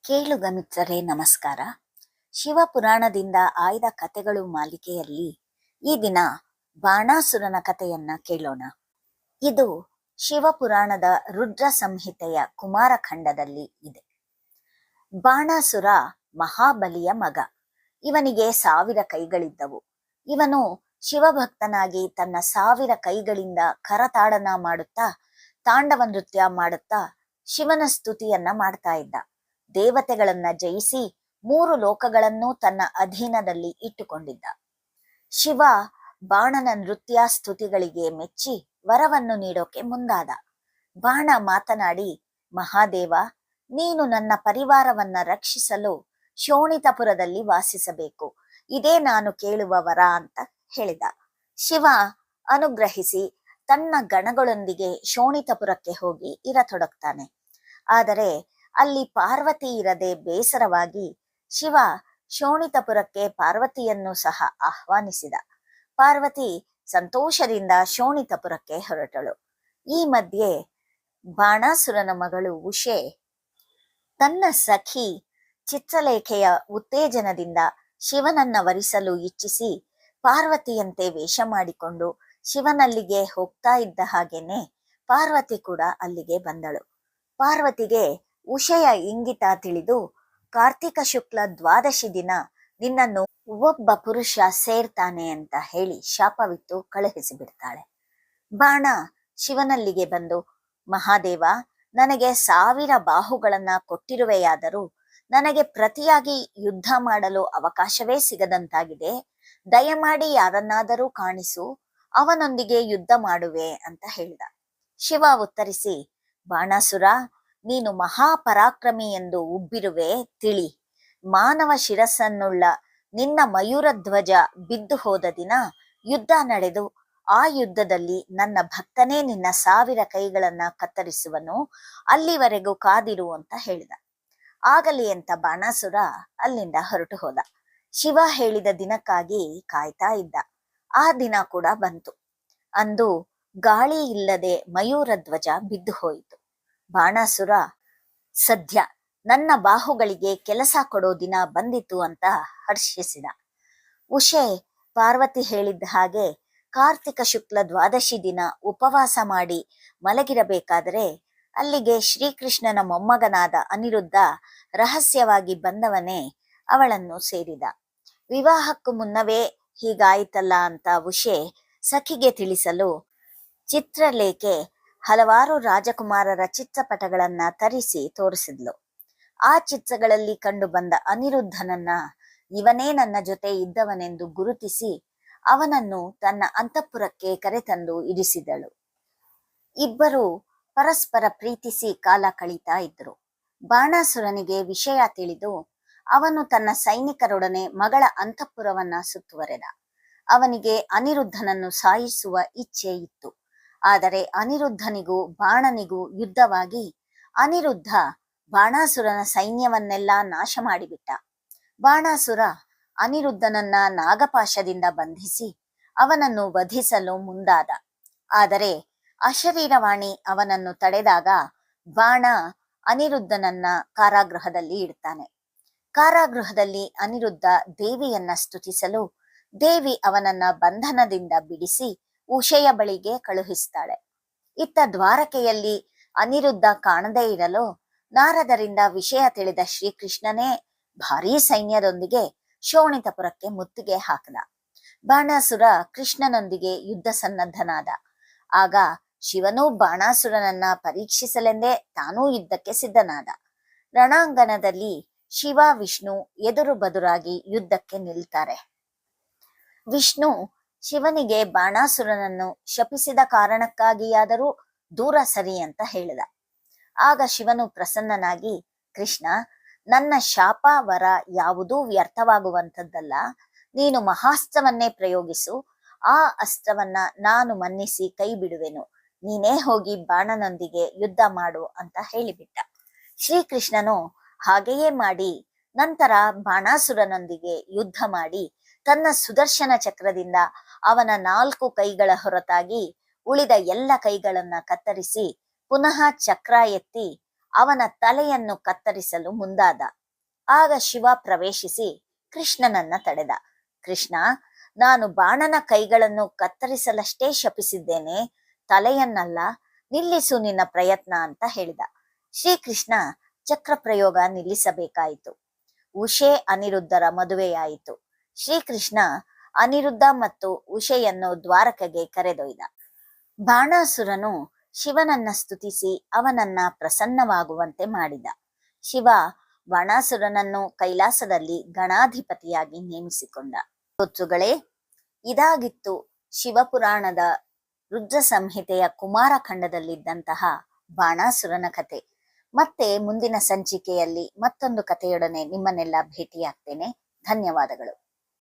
ಕೇಳುಗ ಮಿತ್ರರೇ ನಮಸ್ಕಾರ. ಶಿವಪುರಾಣದಿಂದ ಆಯ್ದ ಕಥೆಗಳು ಮಾಲಿಕೆಯಲ್ಲಿ ಈ ದಿನ ಬಾಣಾಸುರನ ಕಥೆಯನ್ನ ಕೇಳೋಣ. ಇದು ಶಿವಪುರಾಣದ ರುದ್ರ ಸಂಹಿತೆಯ ಕುಮಾರಖಂಡದಲ್ಲಿ ಇದೆ. ಬಾಣಾಸುರ ಮಹಾಬಲಿಯ ಮಗ. ಇವನಿಗೆ 1000 ಕೈಗಳಿದ್ದವು. ಇವನು ಶಿವಭಕ್ತನಾಗಿ ತನ್ನ 1000 ಕೈಗಳಿಂದ ಕರತಾಡನ ಮಾಡುತ್ತಾ ತಾಂಡವ ನೃತ್ಯ ಮಾಡುತ್ತಾ ಶಿವನ ಸ್ತುತಿಯನ್ನ ಮಾಡ್ತಾ ಇದ್ದ. ದೇವತೆಗಳನ್ನ ಜಯಿಸಿ 3 ಲೋಕಗಳನ್ನು ತನ್ನ ಅಧೀನದಲ್ಲಿ ಇಟ್ಟುಕೊಂಡಿದ್ದ. ಶಿವ ಬಾಣನ ನೃತ್ಯ ಸ್ತುತಿಗಳಿಗೆ ಮೆಚ್ಚಿ ವರವನ್ನು ನೀಡೋಕೆ ಮುಂದಾದ. ಬಾಣ ಮಾತನಾಡಿ, ಮಹಾದೇವ, ನೀನು ನನ್ನ ಪರಿವಾರವನ್ನ ರಕ್ಷಿಸಲು ಶೋಣಿತಪುರದಲ್ಲಿ ವಾಸಿಸಬೇಕು. ಇದೇ ನಾನು ಕೇಳುವ ವರ ಅಂತ ಹೇಳಿದ. ಶಿವ ಅನುಗ್ರಹಿಸಿ ತನ್ನ ಗಣಗಳೊಂದಿಗೆ ಶೋಣಿತಪುರಕ್ಕೆ ಹೋಗಿ ಇರತೊಡಗ್ತಾನೆ. ಆದರೆ ಅಲ್ಲಿ ಪಾರ್ವತಿ ಇರದೆ ಬೇಸರವಾಗಿ ಶಿವ ಶೋಣಿತಪುರಕ್ಕೆ ಪಾರ್ವತಿಯನ್ನು ಸಹ ಆಹ್ವಾನಿಸಿದ. ಪಾರ್ವತಿ ಸಂತೋಷದಿಂದ ಶೋಣಿತಪುರಕ್ಕೆ ಹೊರಟಳು. ಈ ಮಧ್ಯೆ ಬಾಣಾಸುರನ ಮಗಳು ಉಷೆ ತನ್ನ ಸಖಿ ಚಿತ್ರಲೇಖೆಯ ಉತ್ತೇಜನದಿಂದ ಶಿವನನ್ನ ವರಿಸಲು ಇಚ್ಛಿಸಿ ಪಾರ್ವತಿಯಂತೆ ವೇಷ ಮಾಡಿಕೊಂಡು ಶಿವನಲ್ಲಿಗೆ ಹೋಗ್ತಾ ಇದ್ದ ಹಾಗೇನೆ ಪಾರ್ವತಿ ಕೂಡ ಅಲ್ಲಿಗೆ ಬಂದಳು. ಪಾರ್ವತಿಗೆ ಉಷೆಯ ಇಂಗಿತ ತಿಳಿದು ಕಾರ್ತಿಕ ಶುಕ್ಲ ದ್ವಾದಶಿ ದಿನ ನಿನ್ನನ್ನು ಒಬ್ಬ ಪುರುಷ ಸೇರ್ತಾನೆ ಅಂತ ಹೇಳಿ ಶಾಪವಿತ್ತು ಕಳುಹಿಸಿ ಬಿಡ್ತಾಳೆ. ಬಾಣ ಶಿವನಲ್ಲಿಗೆ ಬಂದು, ಮಹಾದೇವ, ನನಗೆ 1000 ಬಾಹುಗಳನ್ನ ಕೊಟ್ಟಿರುವೆಯಾದರೂ ನನಗೆ ಪ್ರತಿಯಾಗಿ ಯುದ್ಧ ಮಾಡಲು ಅವಕಾಶವೇ ಸಿಗದಂತಾಗಿದೆ. ದಯಮಾಡಿ ಯಾರನ್ನಾದರೂ ಕಾಣಿಸು, ಅವನೊಂದಿಗೆ ಯುದ್ಧ ಮಾಡುವೆ ಅಂತ ಹೇಳಿದ. ಶಿವ ಉತ್ತರಿಸಿ, ಬಾಣಾಸುರ, ನೀನು ಮಹಾಪರಾಕ್ರಮಿ ಎಂದು ಉಬ್ಬಿರುವೆ ತಿಳಿ. ಮಾನವ ಶಿರಸ್ಸನ್ನುಳ್ಳ ನಿನ್ನ ಮಯೂರ ಧ್ವಜ ಬಿದ್ದು ಹೋದ ದಿನ ಯುದ್ಧ ನಡೆದು ಆ ಯುದ್ಧದಲ್ಲಿ ನನ್ನ ಭಕ್ತನೇ ನಿನ್ನ 1000 ಕೈಗಳನ್ನ ಕತ್ತರಿಸುವನು. ಅಲ್ಲಿವರೆಗೂ ಕಾದಿರು ಅಂತ ಹೇಳಿದ. ಆಗಲಿ ಅಂತ ಬಾಣಾಸುರ ಅಲ್ಲಿಂದ ಹೊರಟು ಹೋದ. ಶಿವ ಹೇಳಿದ ದಿನಕ್ಕಾಗಿ ಕಾಯ್ತಾ ಇದ್ದ. ಆ ದಿನ ಕೂಡ ಬಂತು. ಅಂದು ಗಾಳಿ ಇಲ್ಲದೆ ಮಯೂರ ಧ್ವಜ ಬಿದ್ದು ಹೋಯಿತು. ಬಾಣಾಸುರ, ಸದ್ಯ ನನ್ನ ಬಾಹುಗಳಿಗೆ ಕೆಲಸ ಕೊಡೋ ದಿನ ಬಂದಿತು ಅಂತ ಹರ್ಷಿಸಿದ. ಉಷೆ ಪಾರ್ವತಿ ಹೇಳಿದ್ದ ಹಾಗೆ ಕಾರ್ತಿಕ ಶುಕ್ಲ ದ್ವಾದಶಿ ದಿನ ಉಪವಾಸ ಮಾಡಿ ಮಲಗಿರಬೇಕಾದರೆ ಅಲ್ಲಿಗೆ ಶ್ರೀಕೃಷ್ಣನ ಮೊಮ್ಮಗನಾದ ಅನಿರುದ್ಧ ರಹಸ್ಯವಾಗಿ ಬಂದವನೇ ಅವಳನ್ನು ಸೇರಿದ. ವಿವಾಹಕ್ಕೂ ಮುನ್ನವೇ ಹೀಗಾಯಿತಲ್ಲ ಅಂತ ಉಷೆ ಸಖಿಗೆ ತಿಳಿಸಲು ಚಿತ್ರಲೇಖೆ ಹಲವಾರು ರಾಜಕುಮಾರರ ಚಿತ್ರಪಟಗಳನ್ನ ತರಿಸಿ ತೋರಿಸಿದ್ಲು. ಆ ಚಿತ್ರಗಳಲ್ಲಿ ಕಂಡು ಬಂದ ಅನಿರುದ್ಧನನ್ನ ಇವನೇ ನನ್ನ ಜೊತೆ ಇದ್ದವನೆಂದು ಗುರುತಿಸಿ ಅವನನ್ನು ತನ್ನ ಅಂತಃಪುರಕ್ಕೆ ಕರೆತಂದು ಇರಿಸಿದಳು. ಇಬ್ಬರು ಪರಸ್ಪರ ಪ್ರೀತಿಸಿ ಕಾಲ ಕಳೀತಾ ಇದ್ರು. ಬಾಣಾಸುರನಿಗೆ ವಿಷಯ ತಿಳಿದು ಅವನು ತನ್ನ ಸೈನಿಕರೊಡನೆ ಮಗಳ ಅಂತಃಪುರವನ್ನ ಸುತ್ತುವರೆದ. ಅವನಿಗೆ ಅನಿರುದ್ಧನನ್ನು ಸಾಯಿಸುವ ಇಚ್ಛೆ ಇತ್ತು. ಆದರೆ ಅನಿರುದ್ಧನಿಗೂ ಬಾಣನಿಗೂ ಯುದ್ಧವಾಗಿ ಅನಿರುದ್ಧ ಬಾಣಾಸುರನ ಸೈನ್ಯವನ್ನೆಲ್ಲ ನಾಶ ಮಾಡಿಬಿಟ್ಟ. ಬಾಣಾಸುರ ಅನಿರುದ್ಧನನ್ನ ನಾಗಪಾಶದಿಂದ ಬಂಧಿಸಿ ಅವನನ್ನು ವಧಿಸಲು ಮುಂದಾದ. ಆದರೆ ಅಶರೀರವಾಣಿ ಅವನನ್ನು ತಡೆದಾಗ ಬಾಣ ಅನಿರುದ್ಧನನ್ನ ಕಾರಾಗೃಹದಲ್ಲಿ ಇಡ್ತಾನೆ. ಕಾರಾಗೃಹದಲ್ಲಿ ಅನಿರುದ್ಧ ದೇವಿಯನ್ನ ಸ್ತುತಿಸಲು ದೇವಿ ಅವನನ್ನ ಬಂಧನದಿಂದ ಬಿಡಿಸಿ ಉಷೆಯ ಬಳಿಗೆ ಕಳುಹಿಸ್ತಾಳೆ. ಇತ್ತ ದ್ವಾರಕೆಯಲ್ಲಿ ಅನಿರುದ್ಧ ಕಾಣದೇ ಇರಲು ನಾರದರಿಂದ ವಿಷಯ ತಿಳಿದ ಶ್ರೀಕೃಷ್ಣನೇ ಭಾರೀ ಸೈನ್ಯದೊಂದಿಗೆ ಶೋಣಿತಪುರಕ್ಕೆ ಮುತ್ತಿಗೆ ಹಾಕದ. ಬಾಣಾಸುರ ಕೃಷ್ಣನೊಂದಿಗೆ ಯುದ್ಧ ಸನ್ನದ್ಧನಾದ. ಆಗ ಶಿವನೂ ಬಾಣಾಸುರನನ್ನ ಪರೀಕ್ಷಿಸಲೆಂದೇ ತಾನೂ ಯುದ್ಧಕ್ಕೆ ಸಿದ್ಧನಾದ. ರಣಾಂಗಣದಲ್ಲಿ ಶಿವ ವಿಷ್ಣು ಎದುರು ಬದುರಾಗಿ ಯುದ್ಧಕ್ಕೆ ನಿಲ್ತಾರೆ. ವಿಷ್ಣು ಶಿವನಿಗೆ ಬಾಣಾಸುರನನ್ನು ಶಪಿಸಿದ ಕಾರಣಕ್ಕಾಗಿಯಾದರೂ ದೂರ ಸರಿ ಅಂತ ಹೇಳಿದ. ಆಗ ಶಿವನು ಪ್ರಸನ್ನನಾಗಿ, ಕೃಷ್ಣ, ನನ್ನ ಶಾಪ ವರ ಯಾವುದೂ ವ್ಯರ್ಥವಾಗುವಂಥದ್ದಲ್ಲ. ನೀನು ಮಹಾಸ್ತ್ರವನ್ನೇ ಪ್ರಯೋಗಿಸು. ಆ ಅಸ್ತ್ರವನ್ನ ನಾನು ಮನ್ನಿಸಿ ಕೈ ಬಿಡುವೆನು. ನೀನೇ ಹೋಗಿ ಬಾಣನೊಂದಿಗೆ ಯುದ್ಧ ಮಾಡು ಅಂತ ಹೇಳಿಬಿಟ್ಟ. ಶ್ರೀಕೃಷ್ಣನು ಹಾಗೆಯೇ ಮಾಡಿ ನಂತರ ಬಾಣಾಸುರನೊಂದಿಗೆ ಯುದ್ಧ ಮಾಡಿ ತನ್ನ ಸುದರ್ಶನ ಚಕ್ರದಿಂದ ಅವನ 4 ಕೈಗಳ ಹೊರತಾಗಿ ಉಳಿದ ಎಲ್ಲ ಕೈಗಳನ್ನ ಕತ್ತರಿಸಿ ಪುನಃ ಚಕ್ರ ಎತ್ತಿ ಅವನ ತಲೆಯನ್ನು ಕತ್ತರಿಸಲು ಮುಂದಾದ. ಆಗ ಶಿವ ಪ್ರವೇಶಿಸಿ ಕೃಷ್ಣನನ್ನ ತಡೆದ. ಕೃಷ್ಣ, ನಾನು ಬಾಣನ ಕೈಗಳನ್ನು ಕತ್ತರಿಸಲಷ್ಟೇ ಶಪಿಸಿದ್ದೇನೆ, ತಲೆಯನ್ನಲ್ಲ, ನಿಲ್ಲಿಸು ನಿನ್ನ ಪ್ರಯತ್ನ ಅಂತ ಹೇಳಿದ. ಶ್ರೀಕೃಷ್ಣ ಚಕ್ರ ಪ್ರಯೋಗ ನಿಲ್ಲಿಸಬೇಕಾಯಿತು. ಉಷೆ ಅನಿರುದ್ಧರ ಮದುವೆಯಾಯಿತು. ಶ್ರೀಕೃಷ್ಣ ಅನಿರುದ್ಧ ಮತ್ತು ಉಷೆಯನ್ನು ದ್ವಾರಕೆಗೆ ಕರೆದೊಯ್ದ. ಬಾಣಾಸುರನು ಶಿವನನ್ನ ಸ್ತುತಿಸಿ ಅವನನ್ನ ಪ್ರಸನ್ನವಾಗುವಂತೆ ಮಾಡಿದ. ಶಿವ ಬಾಣಾಸುರನನ್ನು ಕೈಲಾಸದಲ್ಲಿ ಗಣಾಧಿಪತಿಯಾಗಿ ನೇಮಿಸಿಕೊಂಡ. ಸ್ತೋತೃಗಳೇ, ಇದಾಗಿತ್ತು ಶಿವಪುರಾಣದ ರುದ್ರ ಸಂಹಿತೆಯ ಕುಮಾರಖಂಡದಲ್ಲಿದ್ದಂತಹ ಬಾಣಾಸುರನ ಕತೆ. ಮತ್ತೆ ಮುಂದಿನ ಸಂಚಿಕೆಯಲ್ಲಿ ಮತ್ತೊಂದು ಕಥೆಯೊಡನೆ ನಿಮ್ಮನ್ನೆಲ್ಲ ಭೇಟಿಯಾಗ್ತೇನೆ. ಧನ್ಯವಾದಗಳು.